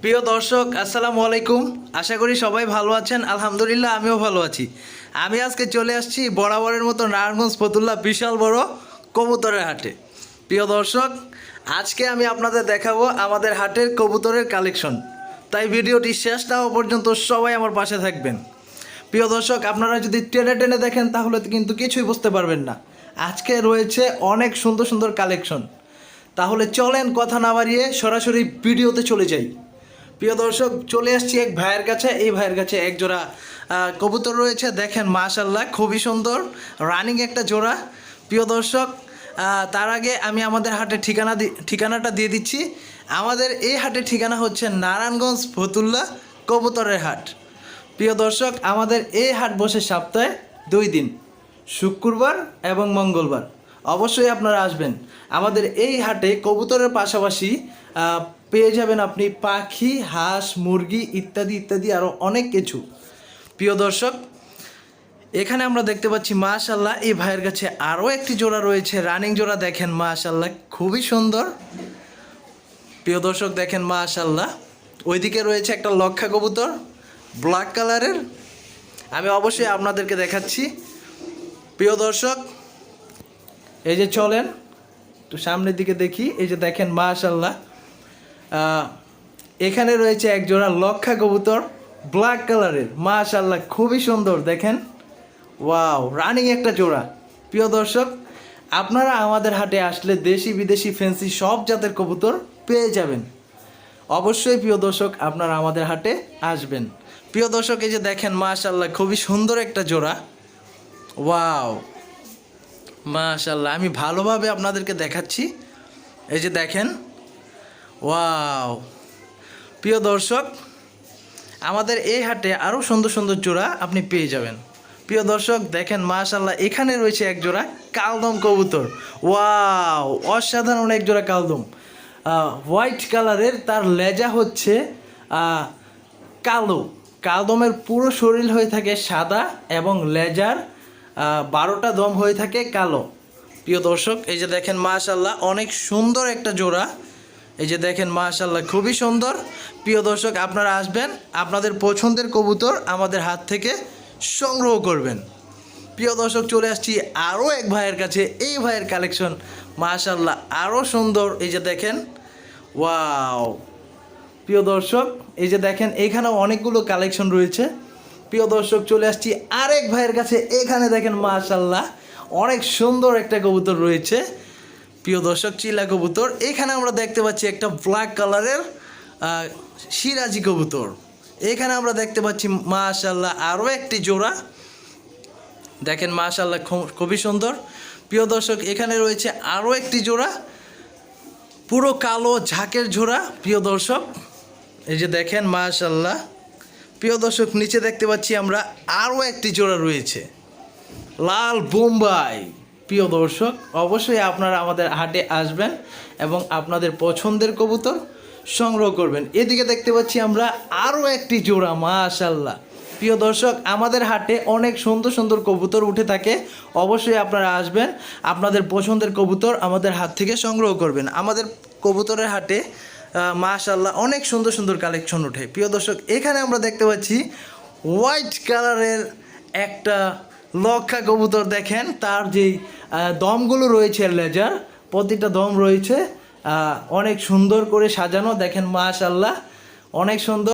প্রিয় দর্শক আসসালামু আলাইকুম। আশা করি সবাই ভালো আছেন। আলহামদুলিল্লাহ আমিও ভালো আছি। আমি আজকে চলে আসছি বরাবরের মতো নারায়ণগঞ্জ ফতুল্লা বিশাল বড় কবুতরের হাটে। প্রিয় দর্শক, আজকে আমি আপনাদের দেখাবো আমাদের হাটের কবুতরের কালেকশন, তাই ভিডিওটি শেষ না হওয়া পর্যন্ত সবাই আমার পাশে থাকবেন। প্রিয় দর্শক, আপনারা যদি টেনে টেনে দেখেন তাহলে কিন্তু কিছুই বুঝতে পারবেন না। আজকে রয়েছে অনেক সুন্দর সুন্দর কালেকশন। তাহলে চলেন কথা না বাড়িয়ে সরাসরি ভিডিওতে চলে যাই। প্রিয় দর্শক, চলে আসছি এক ভাইয়ের কাছে। এই ভাইয়ের কাছে এক জোড়া কবুতর রয়েছে, দেখেন মাশাআল্লাহ খুবই সুন্দর রানিং একটা জোড়া। প্রিয় দর্শক, তার আগে আমি আমাদের হাটের ঠিকানাটা দিয়ে দিচ্ছি। আমাদের এই হাটের ঠিকানা হচ্ছে নারায়ণগঞ্জ ফতুল্লা কবুতরের হাট। প্রিয় দর্শক, আমাদের এই হাট বসে সপ্তাহে 2 দিন, শুক্রবার এবং মঙ্গলবার। অবশ্যই আপনারা আসবেন। আমাদের এই হাটে কবুতরের পাশাপাশি পেয়ে যাবেন আপনি পাখি, হাঁস, মুরগি ইত্যাদি ইত্যাদি আরও অনেক কিছু। প্রিয় দর্শক, এখানে আমরা দেখতে পাচ্ছি মাশাআল্লাহ এই ভাইয়ের কাছে আরও একটি জোড়া রয়েছে, রানিং জোড়া। দেখেন মাশাআল্লাহ খুবই সুন্দর। প্রিয় দর্শক দেখেন মাশাআল্লাহ, ওইদিকে রয়েছে একটা লক্ষা কবুতর ব্ল্যাক কালারের, আমি অবশ্যই আপনাদেরকে দেখাচ্ছি। প্রিয় দর্শক, এই যে চলেন একটু সামনের দিকে দেখি। এই যে দেখেন মাশাআল্লাহ, এখানে রয়েছে এক জোড়া লক্ষা কবুতর ব্ল্যাক কালারের। মাশাআল্লাহ খুবই সুন্দর, দেখেন ওয়াও রানিং একটা জোড়া। প্রিয় দর্শক, আপনারা আমাদের হাটে আসলে দেশি বিদেশি ফ্যান্সি সব জাতের কবুতর পেয়ে যাবেন। অবশ্যই প্রিয় দর্শক আপনারা আমাদের হাটে আসবেন। প্রিয় দর্শক, এই যে দেখেন মাশাআল্লাহ খুবই সুন্দর একটা জোড়া। ওয়াও মাশাআল্লাহ, আমি ভালোভাবে আপনাদেরকে দেখাচ্ছি। এই যে দেখেন ওয়াও। প্রিয় দর্শক, আমাদের এই হাটে আরও সুন্দর সুন্দর জোড়া আপনি পেয়ে যাবেন। প্রিয় দর্শক দেখেন মাশাআল্লাহ, এখানে রয়েছে এক জোড়া কালদম কবুতর। ওয়াও অসাধারণ এক জোড়া কালদম, হোয়াইট কালারের। তার লেজা হচ্ছে কালো। কালদমের পুরো শরীর হয়ে থাকে সাদা এবং লেজার 12টা দম হয়ে থাকে কালো। প্রিয় দর্শক, এই যে দেখেন মাশাআল্লাহ অনেক সুন্দর একটা জোড়া। এই যে দেখেন মাশাআল্লাহ খুবই সুন্দর। প্রিয় দর্শক, আপনারা আসবেন, আপনাদের পছন্দের কবুতর আমাদের হাত থেকে সংগ্রহ করবেন। প্রিয় দর্শক, চলে আসছি আরও এক ভাইয়ের কাছে। এই ভাইয়ের কালেকশন মাশাআল্লাহ আরও সুন্দর। এই যে দেখেন ওয়াও। প্রিয় দর্শক, এই যে দেখেন এখানেও অনেকগুলো কালেকশন রয়েছে। প্রিয় দর্শক, চলে আসছি আরেক ভাইয়ের কাছে। এখানে দেখেন মাশাআল্লাহ অনেক সুন্দর একটা কবুতর রয়েছে। প্রিয় দর্শক, চিলা কবুতর। এখানে আমরা দেখতে পাচ্ছি একটা ব্ল্যাক কালারের সিরাজি কবুতর। এখানে আমরা দেখতে পাচ্ছি মাশাআল্লাহ আরও একটি জোড়া। দেখেন মাশাআল্লাহ খুবই সুন্দর। প্রিয় দর্শক, এখানে রয়েছে আরও একটি জোড়া, পুরো কালো ঝাঁকের জোড়া। প্রিয় দর্শক, এই যে দেখেন মাশাআল্লাহ। প্রিয় দর্শক, নিচে দেখতে পাচ্ছি আমরা আরও একটি জোড়া রয়েছে লাল বোম্বাই। প্রিয় দর্শক, অবশ্যই আপনারা আমাদের হাটে আসবেন এবং আপনাদের পছন্দের কবুতর সংগ্রহ করবেন। এদিকে দেখতে পাচ্ছি আমরা আরও একটি জোড়া মাশাআল্লাহ। প্রিয় দর্শক, আমাদের হাটে অনেক সুন্দর সুন্দর কবুতর উঠে থাকে। অবশ্যই আপনারা আসবেন, আপনাদের পছন্দের কবুতর আমাদের হাত থেকে সংগ্রহ করবেন। আমাদের কবুতরের হাটে মাশাআল্লাহ অনেক সুন্দর সুন্দর কালেকশন ওঠে। প্রিয় দর্শক, এখানে আমরা দেখতে পাচ্ছি হোয়াইট কালারের একটা লক্ষা কবুতর। দেখেন তার যেই দমগুলো রয়েছে, লেজার প্রতিটা দম রয়েছে অনেক সুন্দর করে সাজানো। দেখেন মাশাআল্লাহ অনেক সুন্দর।